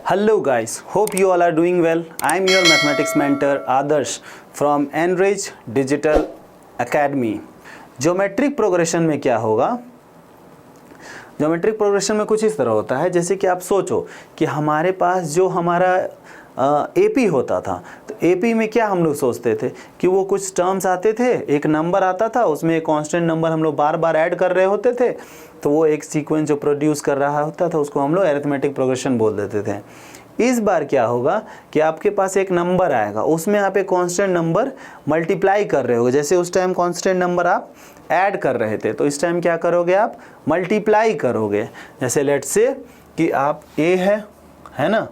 Hello guys, hope you all are doing well. I am your mathematics mentor Adarsh from Enrich Digital Academy. Geometric progression में क्या होगा? Geometric progression में कुछ इस तरह होता है जैसे कि आप सोचो कि हमारे पास जो हमारा एपी होता था, तो एपी में क्या हम लोग सोचते थे कि वो कुछ टर्म्स आते थे, एक नंबर आता था, उसमें एक कांस्टेंट नंबर हम लोग बार बार ऐड कर रहे होते थे, तो वो एक सीक्वेंस जो प्रोड्यूस कर रहा होता था उसको हम लोग अरिथमेटिक प्रोग्रेशन बोल देते थे। इस बार क्या होगा कि आपके पास एक नंबर आएगा, उसमें आप एक कांस्टेंट नंबर मल्टीप्लाई कर रहे हो। जैसे उस टाइम कांस्टेंट नंबर आप ऐड कर रहे थे, तो इस टाइम क्या करोगे, आप मल्टीप्लाई करोगे। जैसे लेट्स से कि आप ए है ना,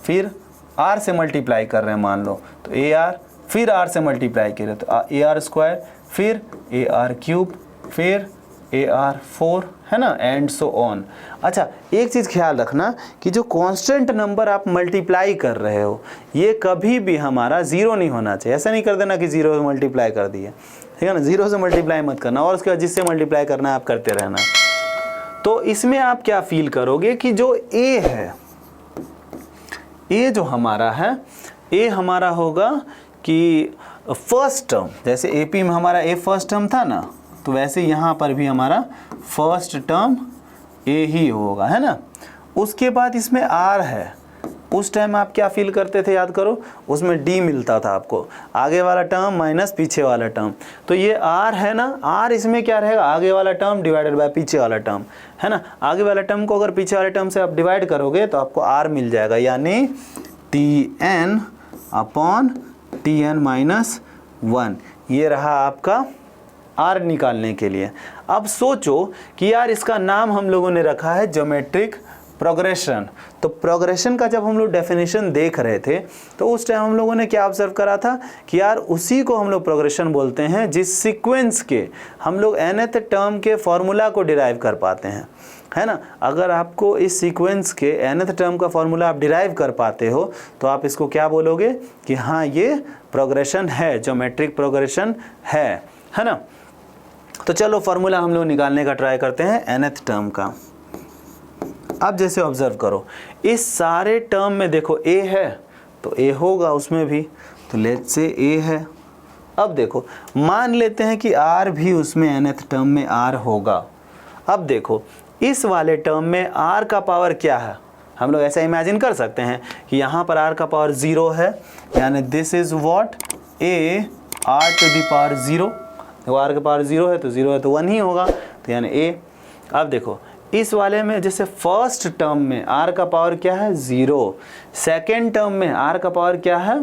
फिर आर से मल्टीप्लाई कर रहे हैं मान लो, तो ए आर, फिर आर से मल्टीप्लाई कर रहे तो ए आर स्क्वायर, फिर ए आर क्यूब, फिर ए आर 4, है ना, एंड सो ऑन। अच्छा, एक चीज़ ख्याल रखना कि जो कांस्टेंट नंबर आप मल्टीप्लाई कर रहे हो ये कभी भी हमारा ज़ीरो नहीं होना चाहिए। ऐसा नहीं कर देना कि ज़ीरो से मल्टीप्लाई कर दिए, ठीक है ना, ज़ीरो से मल्टीप्लाई मत करना, और उसके बाद जिससे मल्टीप्लाई करना है आप करते रहना। तो इसमें आप क्या फील करोगे कि जो ए है, ए जो हमारा है, ए हमारा होगा कि फर्स्ट टर्म, जैसे एपी में हमारा ए फर्स्ट टर्म था ना, तो वैसे यहाँ पर भी हमारा फर्स्ट टर्म ए ही होगा, है ना। उसके बाद इसमें आर है, उस टाइम आप क्या फील करते थे, याद करो, उसमें डी मिलता था आपको, आगे वाला टर्म माइनस पीछे वाला टर्म। तो ये आर है ना, आर इसमें क्या रहेगा, आगे वाला टर्म डिवाइडेड बाय पीछे वाला टर्म, है ना। आगे वाला टर्म को अगर पीछे वाले टर्म से आप डिवाइड करोगे तो आपको आर मिल जाएगा, यानी T N upon T N minus 1। ये रहा आपका आर निकालने के लिए। अब सोचो कि यार इसका नाम हम लोगों ने रखा है ज्योमेट्रिक प्रोग्रेशन। तो प्रोग्रेशन का जब हम लोग डेफिनेशन देख रहे थे तो उस टाइम हम लोगों ने क्या ऑब्जर्व करा था कि यार उसी को हम लोग प्रोग्रेशन बोलते हैं जिस सीक्वेंस के हम लोग nth टर्म के फॉर्मूला को डिराइव कर पाते हैं, है ना। अगर आपको इस सीक्वेंस के nth टर्म का फॉर्मूला आप डिराइव कर पाते हो तो आप इसको क्या बोलोगे कि हाँ ये प्रोग्रेशन है, ज्योमेट्रिक प्रोग्रेशन है ना। तो चलो फॉर्मूला हम लोग निकालने का ट्राई करते हैं nth टर्म का। अब जैसे ऑब्जर्व करो, इस सारे टर्म में देखो a है तो a होगा उसमें भी, तो लेट्स से a है। अब देखो मान लेते हैं कि r भी उसमें nth टर्म में r होगा। अब देखो इस वाले टर्म में r का पावर क्या है, हम लोग ऐसा इमेजिन कर सकते हैं कि यहाँ पर r का पावर 0 है, यानी this is what a r to the power 0। तो r का पावर 0 है तो 0 है तो 1 ही होगा, तो यानी a। अब देखो इस वाले में जैसे फर्स्ट टर्म में r का पावर क्या है 0, सेकेंड टर्म में r का पावर क्या है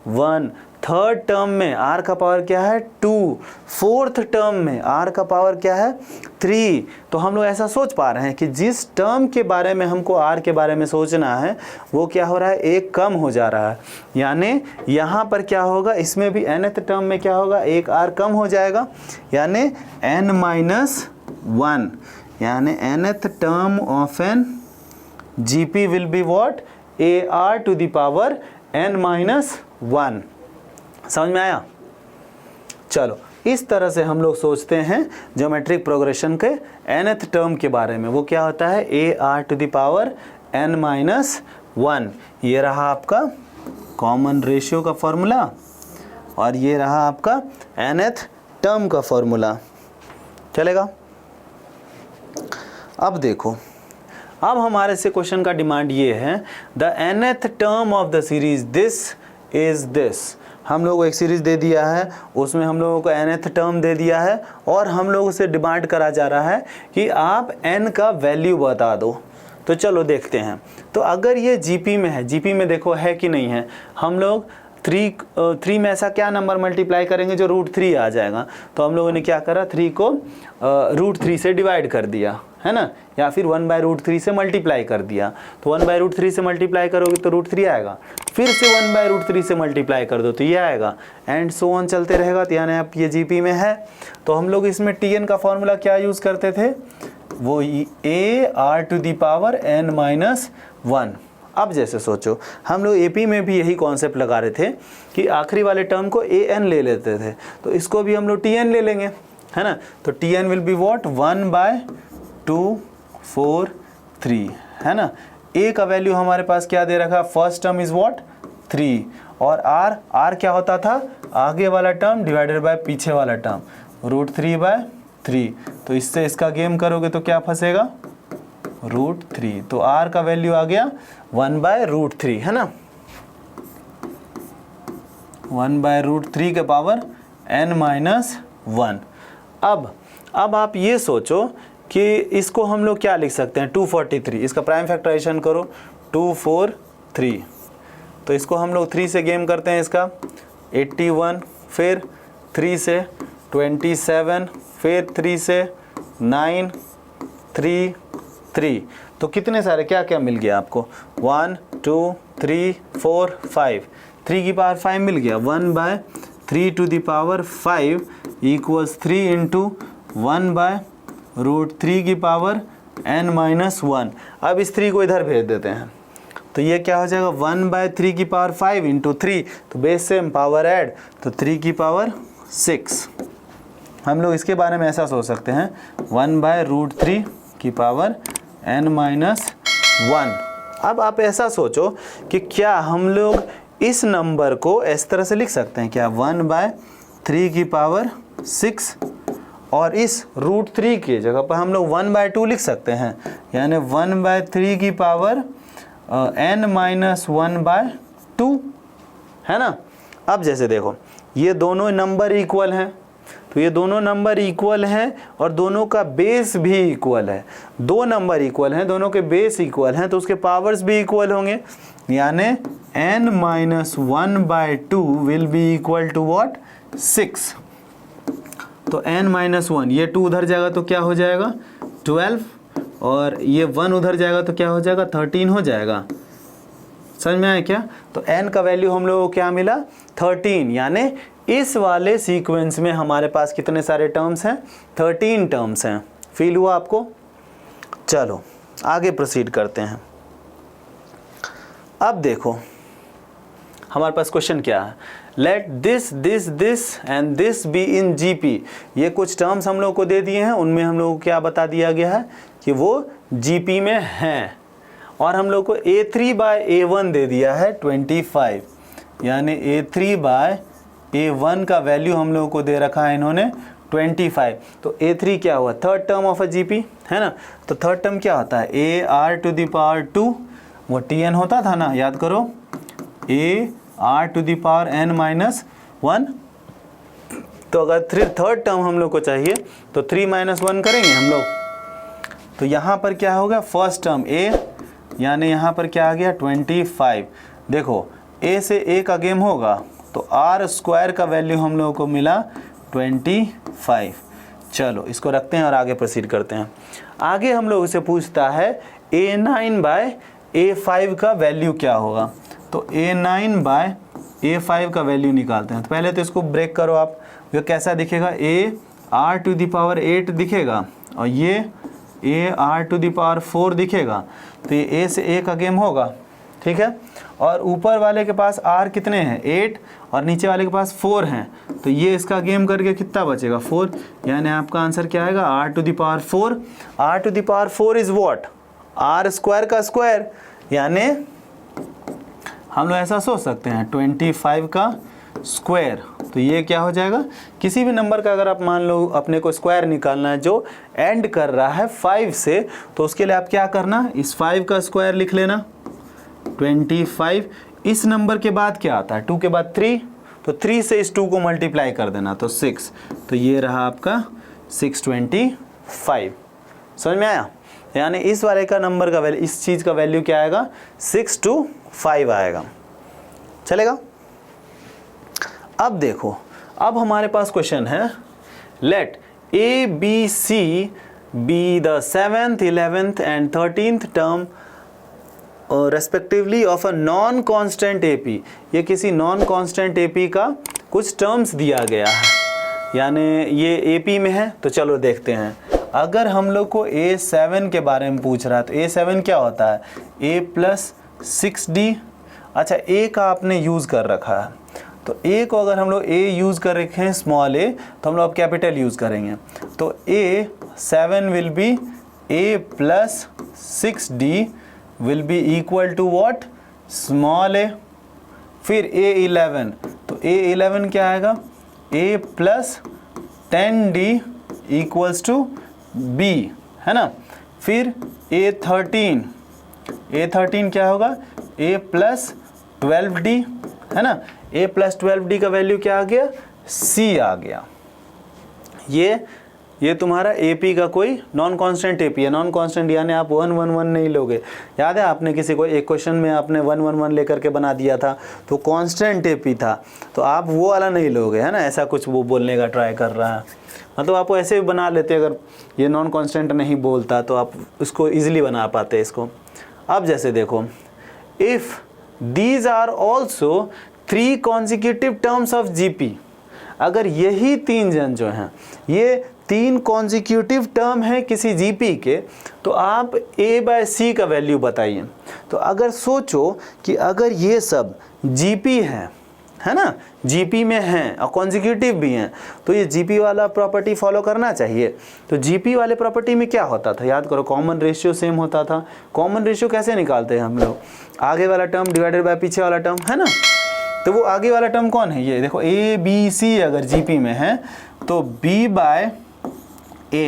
1, थर्ड टर्म में r का पावर क्या है 2, फोर्थ टर्म में r का पावर क्या है 3। तो हम लोग ऐसा सोच पा रहे हैं कि जिस टर्म के बारे में हमको r के बारे में सोचना है वो क्या हो रहा है, एक कम हो जा रहा है। यानी यहाँ पर क्या होगा, इसमें भी nth टर्म में क्या होगा, एक r कम हो जाएगा, यानी n-1, यानी nth term of an GP will be what, A R to the power n-1। समझ में आया? चलो इस तरह से हम लोग सोचते हैं ज्योमेट्रिक प्रोग्रेशन के nth टर्म के बारे में। वो क्या होता है, A R to the power n-1। ये रहा आपका कॉमन रेशियो का फॉर्मूला और ये रहा आपका nth टर्म का फॉर्मूला। चलेगा? अब देखो, अब हमारे से क्वेश्चन का डिमांड ये है, the nth term of the series this is this. हम लोगों को एक सीरीज दे दिया है, उसमें हम लोगों को nth टर्म दे दिया है और हम लोगों से डिमांड करा जा रहा है कि आप n का वैल्यू बता दो। तो चलो देखते हैं। तो अगर ये जीपी में है, जीपी में देखो है कि नहीं है, हम लोग 3 में ऐसा क्या नंबर मल्टीप्लाई करेंगे जो √3 आ जाएगा। तो हम लोगों ने क्या करा, 3 को √3 से डिवाइड कर दिया, है ना, या फिर 1/√3 से मल्टीप्लाई कर दिया। तो 1/√3 से मल्टीप्लाई करोगे तो √3 आएगा, फिर से 1/√3 से मल्टीप्लाई कर दो तो ये आएगा, एंड सो ऑन चलते रहेगा। तो यानी आप ये जीपी में है। तो हम लोग इसमें टीएन का फॉर्मूला क्या यूज़ करते थे, वो A R to the power n-1। अब जैसे सोचो, हम लोग एपी में भी यही कॉन्सेप्ट लगा रहे थे कि आखिरी वाले टर्म को ए एन ले लेते थे, तो इसको भी हम लोग टी एन ले लेंगे, है ना। तो T N will be what 1/2, 4, 3, है ना, ए का वैल्यू हमारे पास क्या दे रखा है, फर्स्ट टर्म इज व्हाट 3, और आर क्या होता था, आगे वाला टर्म डिवाइडेड बाय पीछे वाला टर्म, √3/3। तो इससे इसका गेम करोगे तो क्या फंसेगा, √3। तो आर का वैल्यू आ गया 1/√3, है ना, 1/√3 के पावर n-1। अब आप ये सोचो कि इसको हम लोग क्या लिख सकते हैं, 243, इसका प्राइम फैक्टराइजेशन करो, 243, तो इसको हम लोग 3 से गेम करते हैं, इसका 81, फिर 3 से 27, फिर 3 से 9, 3, 3, तो कितने सारे क्या क्या मिल गया आपको, 1 2 3 4 5, 3 की पावर 5 मिल गया, 1/3⁵ इक्वल्स 3 इंटू 1/√3 की पावर n-1। अब इस 3 को इधर भेज देते हैं, तो ये क्या हो जाएगा, 1/3 की पावर 5 इंटू 3, तो बेस सेम पावर ऐड, तो 3 की पावर 6। हम लोग इसके बारे में ऐसा सोच सकते हैं, 1/√3 की पावर n-1। अब आप ऐसा सोचो कि क्या हम लोग इस नंबर को इस तरह से लिख सकते हैं क्या, 1/3 की पावर 6, और इस √3 की जगह पर हम लोग 1/2 लिख सकते हैं, यानी 1/3 की पावर n-1/2, है ना। अब जैसे देखो ये दोनों नंबर इक्वल हैं, तो ये दोनों नंबर इक्वल हैं और दोनों का बेस भी इक्वल है, दो नंबर इक्वल हैं, दोनों के बेस इक्वल हैं, तो उसके पावर्स भी इक्वल होंगे, यानी n-1/2 will be equal to what, 6। तो n-1, ये 2 उधर जाएगा तो क्या हो जाएगा 12, और ये 1 उधर जाएगा तो क्या हो जाएगा 13 हो जाएगा। समझ में आया क्या। तो n का वैल्यू हम लोगों को क्या मिला 13, यानी इस वाले सीक्वेंस में हमारे पास कितने सारे टर्म्स हैं 13 टर्म्स हैं। फील हुआ आपको। चलो आगे प्रोसीड करते हैं। अब देखो हमारे पास क्वेश्चन क्या है, let this this this and this be in GP. ये कुछ टर्म्स हम लोग को दे दिए हैं, उनमें हम लोग को क्या बता दिया गया है कि वो जीपी में हैं, और हम लोग को A3/A1 दे दिया है 25, यानी A3/A1 का वैल्यू हम लोगों को दे रखा है इन्होंने 25। तो A3 क्या हुआ, third term of a GP, है ना। तो थर्ड टर्म क्या होता है AR⁻², वो Tn होता था ना, याद करो, AR⁻n-1। तो अगर थर्ड टर्म हम लोग को चाहिए तो 3-1 करेंगे हम लोग। तो यहाँ पर क्या होगा, फर्स्ट टर्म A, यानी यहाँ पर क्या आ गया 25। देखो A से A का गेम होगा तो R² का वैल्यू हम लोगों को मिला 25। चलो इसको रखते हैं और आगे प्रोसीड करते हैं। आगे हम लोग से पूछता है A9/A5 का वैल्यू क्या होगा। तो A9/A5 का वैल्यू निकालते हैं। तो पहले तो इसको ब्रेक करो आप, ये कैसा दिखेगा, AR⁸ दिखेगा और ये AR⁴ दिखेगा। तो ये A से A का गेम होगा, ठीक है। और ऊपर वाले के पास R कितने हैं 8 और नीचे वाले के पास 4 हैं, तो ये इसका गेम करके कितना बचेगा 4, यानी आपका आंसर क्या आएगा R⁴। R⁴ is what, R² का स्क्वायर, यानी हम लोग ऐसा सोच सकते हैं 25 का स्क्वायर। तो ये क्या हो जाएगा, किसी भी नंबर का अगर आप मान लो अपने को स्क्वायर निकालना है जो एंड कर रहा है 5 से, तो उसके लिए आप क्या करना, इस 5 का स्क्वायर लिख लेना 25। इस नंबर के बाद क्या आता है 2 के बाद 3, तो 3 से इस 2 को मल्टीप्लाई कर देना तो 6, तो ये रहा आपका 625। समझ में आया। यानी इस वाले का नंबर का वैल्यू, इस चीज़ का वैल्यू क्या आएगा 625 आएगा। चलेगा। अब देखो, अब हमारे पास क्वेश्चन है, let ABC be the 7th 11th and 13th term respectively of a non constant AP। ये किसी नॉन कांस्टेंट AP का कुछ टर्म्स दिया गया है, यानी ये AP में है। तो चलो देखते हैं, अगर हम लोग को A7 के बारे में पूछ रहा है तो A7 क्या होता है A+6D। अच्छा A का आपने यूज़ कर रखा है, तो A को अगर हम लोग A यूज़ कर रखे हैं स्मॉल a, तो हम लोग अब कैपिटल यूज़ करेंगे। तो A7 will be A+6D will be equal to what, small A. फिर A11, तो A11 क्या आएगा, A plus 10D equals to B, है ना। फिर A13 क्या होगा, A प्लस 12D, है ना। A प्लस 12D का वैल्यू क्या आ गया, C आ गया। ये तुम्हारा AP का कोई नॉन कांस्टेंट AP है। नॉन कांस्टेंट यानी आप 1 1 1 नहीं लोगे। याद है आपने किसी को एक क्वेश्चन में आपने 1 1 1 लेकर के बना दिया था, तो कांस्टेंट AP था, तो आप वो वाला नहीं लोगे, है ना। ऐसा कुछ वो बोलने का ट्राई कर रहा है, मतलब आप ऐसे भी बना लेते, अगर ये नॉन कांस्टेंट नहीं बोलता तो आप इसको ईजिली बना पाते इसको। अब जैसे देखो, if these are also 3 consecutive terms of GP, अगर यही 3 जन जो हैं ये 3 कॉन्जिक्यूटिव टर्म है किसी GP के, तो आप A/C का वैल्यू बताइए। तो अगर सोचो कि अगर ये सब GP है ना, GP में हैं और कॉन्जिक्यूटिव भी हैं, तो ये GP वाला प्रॉपर्टी फॉलो करना चाहिए। तो GP वाले प्रॉपर्टी में क्या होता था, याद करो, कॉमन रेशियो सेम होता था। कॉमन रेशियो कैसे निकालते हैं हम लोग, आगे वाला टर्म डिवाइडेड बाय पीछे वाला टर्म, है ना। तो वो आगे वाला टर्म कौन है, ये देखो ABC अगर GP में है तो B/A,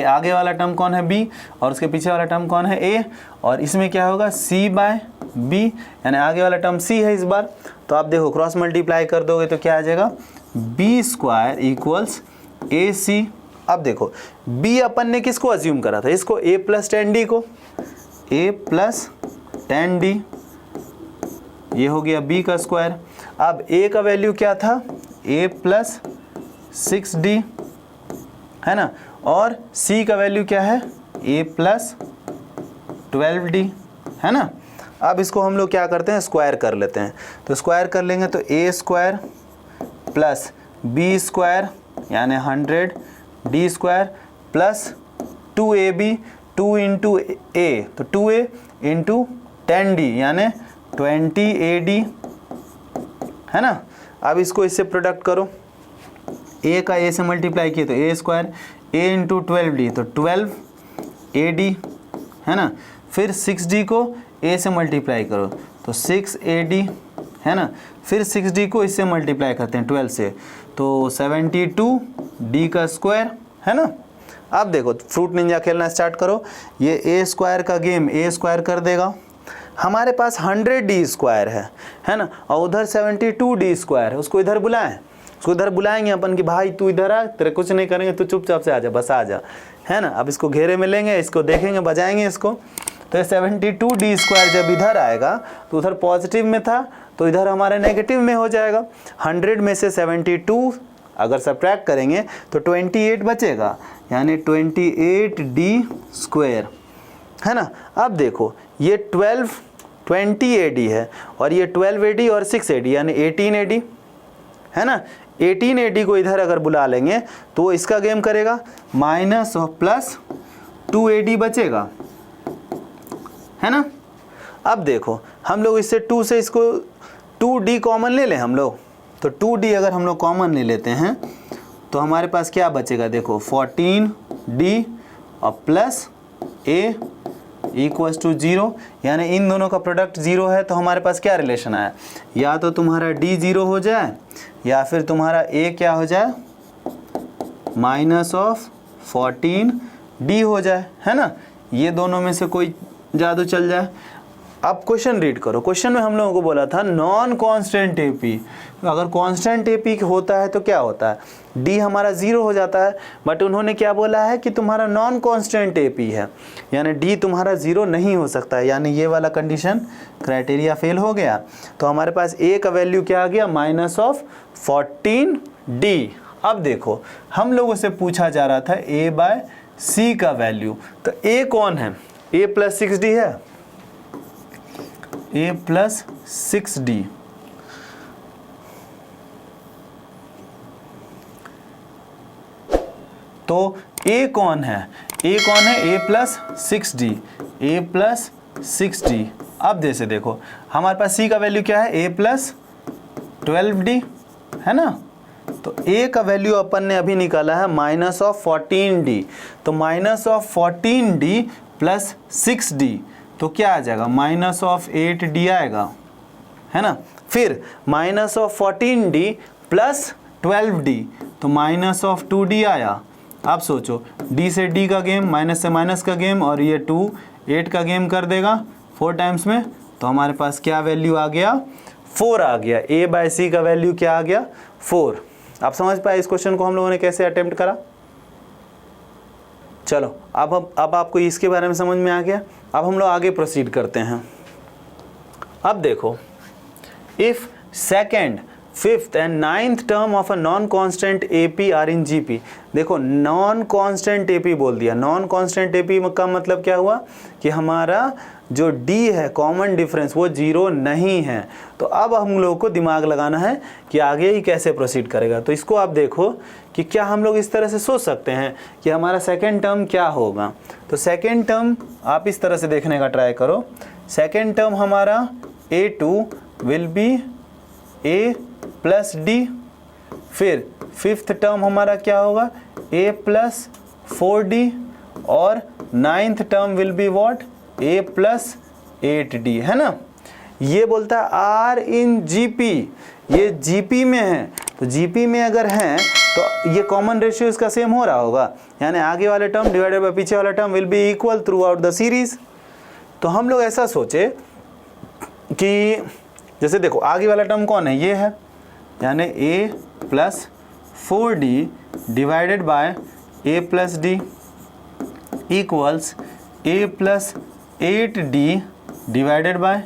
आगे वाला टर्म कौन है B, और उसके पीछे वाला टर्म कौन है A, और इसमें क्या होगा C/B, यानी आगे वाला टर्म C है इस बार। तो आप देखो क्रॉस मल्टीप्लाई कर दोगे तो क्या आ जाएगा, B² इक्वल्स AC। अब देखो B अपन ने किसको अज्यूम करा था, इसको A प्लस 10D को, A प्लस 10D, ये हो गया B का स्क्वायर। अब A का वैल्यू क्या था, A प्लस 6D, है ना, और C का वैल्यू क्या है, A प्लस 12D, है ना। अब इसको हम लोग क्या करते हैं, स्क्वायर कर लेते हैं। तो स्क्वायर कर लेंगे तो A² प्लस B² यानी 100D² plus 2AB, 2 into A तो 2A इंटू 10D यानी 20AD, है ना। अब इसको इससे प्रोडक्ट करो, A का A से मल्टीप्लाई किए तो A², A इंटू 12D तो 12AD, है ना। फिर 6D को A से मल्टीप्लाई करो तो 6AD, है ना। फिर 6D को इससे मल्टीप्लाई करते हैं 12 से तो 72D का स्क्वायर, है ना। अब देखो फ्रूट निंजा खेलना स्टार्ट करो, ये A² का गेम A² कर देगा। हमारे पास 100D² है ना, और उधर 72D² है, उसको इधर बुलाएं, उसको इधर बुलाएंगे अपन कि भाई तू इधर आ, तेरे कुछ नहीं करेंगे, तू चुपचाप से आ जा, बस आ जा, है ना। अब इसको घेरे में लेंगे, इसको देखेंगे, बजाएंगे इसको, तो 72D² जब इधर आएगा तो उधर पॉजिटिव में था तो इधर हमारा नेगेटिव में हो जाएगा। 100 में से 72 अगर सब्ट्रैक्ट करेंगे तो 28 बचेगा, यानी 28D², है ना। अब देखो ये 20AD है और ये 12AD और 6AD यानी 18AD, है ना। 18AD को इधर अगर बुला लेंगे तो इसका गेम करेगा, माइनस और प्लस 2AD बचेगा, है ना। अब देखो हम लोग इससे 2 से इसको 2D कॉमन ले लें हम लोग, तो 2D अगर हम लोग कॉमन ले लेते हैं तो हमारे पास क्या बचेगा, देखो 14D और प्लस A इक्वल्स टू 0, यानी इन दोनों का प्रोडक्ट 0 है। तो हमारे पास क्या रिलेशन आया, या तो तुम्हारा D 0 हो जाए या फिर तुम्हारा A क्या हो जाए, माइनस ऑफ 14D हो जाए, है ना। ये दोनों में से कोई जादू चल जाए। अब क्वेश्चन रीड करो, क्वेश्चन में हम लोगों को बोला था नॉन कांस्टेंट AP, अगर कांस्टेंट AP होता है तो क्या होता है, D हमारा 0 हो जाता है, बट उन्होंने क्या बोला है कि तुम्हारा नॉन कांस्टेंट AP है, यानी D तुम्हारा 0 नहीं हो सकता है, यानी ये वाला कंडीशन क्राइटेरिया फेल हो गया। तो हमारे पास A का वैल्यू क्या आ गया, माइनस ऑफ 14D। अब देखो हम लोगों से पूछा जा रहा था A/C का वैल्यू, तो A कौन है, A प्लस 6D है, A प्लस 6D, तो A कौन है, A कौन है, A plus 6D, A plus 6D। अब जैसे देखो हमारे पास C का वैल्यू क्या है, A प्लस 12D, है ना। तो A का वैल्यू अपन ने अभी निकाला है माइनस ऑफ 14D, तो minus of 14D plus 6D, तो क्या आ जाएगा, -8d आएगा, है ना। फिर -14d प्लस 12d, तो -2d आया। अब सोचो d से d का गेम, माइनस से माइनस का गेम, और ये 2 8 का गेम कर देगा 4 टाइम्स में, तो हमारे पास क्या वैल्यू आ गया, 4 आ गया। a/c का वैल्यू क्या आ गया, 4। आप समझ पाए इस क्वेश्चन को हम लोगों ने कैसे अटेम्प्ट करा। चलो अब आपको इसके बारे में समझ में आ गया। अब हम लोग आगे प्रोसीड करते हैं। अब देखो, if second, fifth and ninth term of a non constant AP are in GP. देखो नॉन कांस्टेंट एपी बोल दिया। नॉन कांस्टेंट एपी का मतलब क्या हुआ कि हमारा जो d है कॉमन डिफरेंस वो 0 नहीं है। तो अब हम लोगों को दिमाग लगाना है कि आगे ही कैसे प्रोसीड करेगा। तो इसको आप देखो कि क्या हम लोग इस तरह से सोच सकते हैं कि हमारा सेकेंड टर्म क्या होगा। तो सेकेंड टर्म आप इस तरह से देखने का ट्राई करो। सेकेंड टर्म हमारा a2 will be a plus D. फिर फिफ्थ टर्म हमारा क्या होगा, a प्लस 4d, और ninth term will be what, a plus 8d, है ना। ये बोलता है आर इन जीपी, ये जीपी में है। तो जीपी में अगर है तो ये कॉमन रेशियो इसका सेम हो रहा होगा, यानी आगे वाले टर्म डिवाइडेड बाय पीछे वाला term will be equal through out the series. तो हम लोग ऐसा सोचे कि जैसे देखो आगे वाला टर्म कौन है, ये है, यानी a plus 4d divided by a plus d equals a plus 8d divided by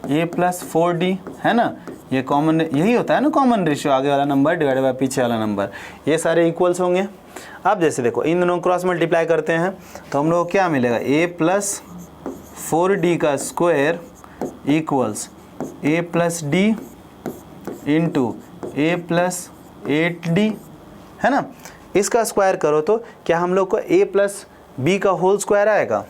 a plus 4d, है ना। ये कॉमन, यही होता है ना कॉमन रेशियो, आगे वाला नंबर डिवाइडेड बाय पीछे वाला नंबर, ये सारे इक्वल्स होंगे। अब जैसे देखो इन दोनों क्रॉस मल्टीप्लाई करते हैं तो हम लोग को क्या मिलेगा, a प्लस 4d का square equals a plus d into a plus 8d, है ना। इसका स्क्वायर करो तो क्या हम लोग को a प्लस b का होल स्क्वायर आएगा,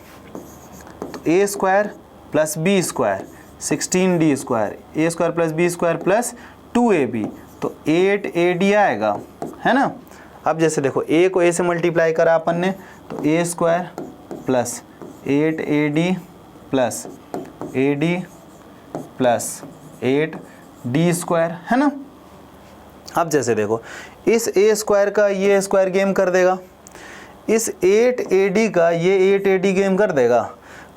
तो a square plus b square 16d square, a square plus b square plus 2ab, तो 8ad आएगा, है ना। अब जैसे देखो a को a से मल्टीप्लाई करा अपन ने, तो a square plus 8ad plus ad plus 8d square, है ना। अब जैसे देखो इस a स्क्वायर का ये स्क्वायर गेम कर देगा, इस 8ad का ये 8ad गेम कर देगा,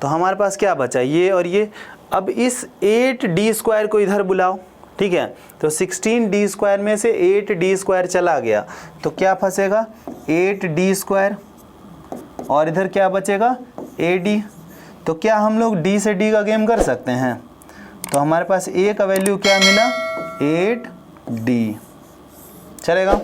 तो हमारे पास क्या बचा, ये और ये। अब इस 8d स्क्वायर को इधर बुलाओ, ठीक है। तो 16d स्क्वायर में से 8d स्क्वायर चला गया, तो क्या फंसेगा, 8d स्क्वायर, और इधर क्या बचेगा, ad। तो क्या हम लोग d से d का गेम कर सकते हैं, तो हमारे पास a का वैल्यू क्या मिला, 8d, चलेगा।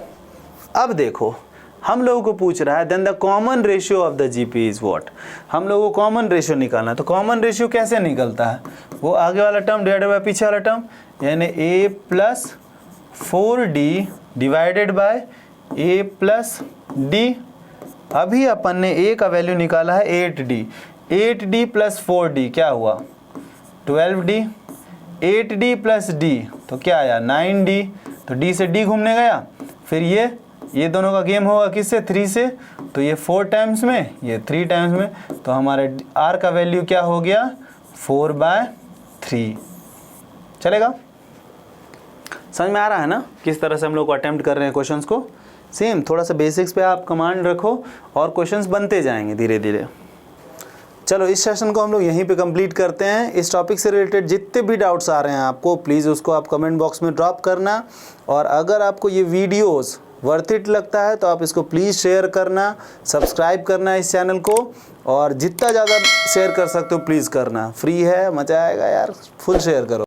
अब देखो हम लोगों को पूछ रहा है then the common ratio of the GP is what. हम लोगों को कॉमन रेशियो निकालना है। तो कॉमन रेशियो कैसे निकलता है, वो आगे वाला टर्म डिवाइडेड बाय पीछे वाला टर्म, यानी a plus 4d divided by a plus d। अभी अपन ने a का वैल्यू निकाला है 8d, 8d प्लस 4d क्या हुआ, 12d, 8d प्लस d तो क्या आया, 9d, तो d से d घूमने गया। फिर ये दोनों का गेम होगा किससे, 3 से, तो ये 4 टाइम्स में, ये 3 टाइम्स में, तो हमारे r का वैल्यू क्या हो गया, 4/3, चलेगा। समझ में आ रहा है ना किस तरह से हम लोग को अटेम्प्ट कर रहे हैं क्वेश्चंस को। सेम थोड़ा सा बेसिक्स पे आप कमांड रखो और क्वेश्चंस बनते जाएंगे धीरे धीरे। चलो इस सेशन को हम लोग यहीं पे कंप्लीट करते हैं। इस टॉपिक से रिलेटेड जितने भी डाउट्स आ रहे हैं आपको, प्लीज़ उसको आप कमेंट बॉक्स में ड्रॉप करना। और अगर आपको ये वीडियोस वर्थ इट लगता है तो आप इसको प्लीज़ शेयर करना, सब्सक्राइब करना इस चैनल को, और जितना ज़्यादा शेयर कर सकते हो प्लीज़ करना। फ्री है, मज़ा आएगा यार, फुल शेयर करो।